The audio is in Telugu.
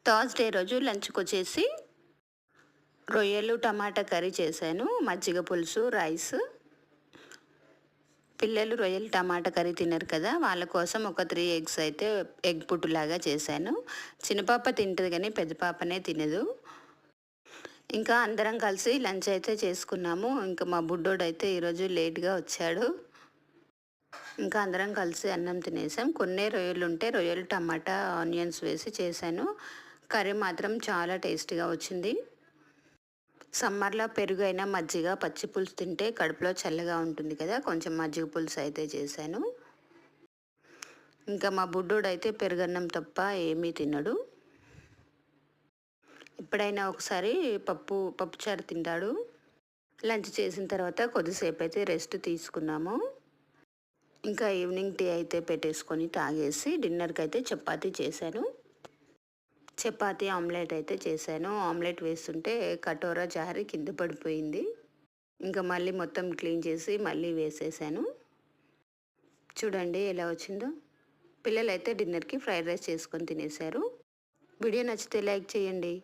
థర్స్‌డే రోజు లంచ్‌కొచ్చేసి రొయ్యలు, టమాటా కర్రీ చేశాను. మజ్జిగ పులుసు, రైస్. పిల్లలు రొయ్యలు, టమాటా కర్రీ తినరు కదా! వాళ్ళ కోసం ఒక 3 ఎగ్స్ అయితే ఎగ్ పుట్టులాగా చేశాను. చిన్న పాప తింటది గానీ పెద్ద పాపనే తినదు. ఇంకా అందరం కలిసి లంచ్ అయితే చేసుకున్నాము. ఇంకా మా బుడ్డోడైతే ఈరోజు లేట్‌గా వచ్చాడు. ఇంకా అందరం కలిసి అన్నం తినేసాం. కొన్నే రొయ్యలుంటే రొయ్యలు, టమాటా, ఆనియన్స్ వేసి చేశాను. కర్రీ మాత్రం చాలా టేస్టీగా వచ్చింది. సమ్మర్‌లో పెరుగైనా, మజ్జిగ, పచ్చి పులుసు తింటే కడుపులో చల్లగా ఉంటుంది కదా! కొంచెం మజ్జిగ పులుసు అయితే చేశాను. ఇంకా మా బుడ్డోడైతే పెరుగన్నం తప్ప ఏమీ తినడు. ఎప్పుడైనా ఒకసారి పప్పుచారు తింటాడు. లంచ్ చేసిన తర్వాత కొద్దిసేపు అయితే రెస్ట్ తీసుకున్నాము. ఇంకా ఈవినింగ్ టీ అయితే పెట్టేసుకొని తాగేసి డిన్నర్‌కి అయితే చపాతీ చేశాను. చపాతీ, ఆమ్లెట్ అయితే చేశాను. ఆమ్లెట్ వేస్తుంటే కటోరా జారి కింద పడిపోయింది. ఇంకా మళ్ళీ మొత్తం క్లీన్ చేసి మళ్ళీ వేసేసాను. చూడండి ఎలా వచ్చిందో. పిల్లలైతే డిన్నర్‌కి ఫ్రైడ్ రైస్ చేసుకొని తినేశారు. వీడియో నచ్చితే లైక్ చేయండి.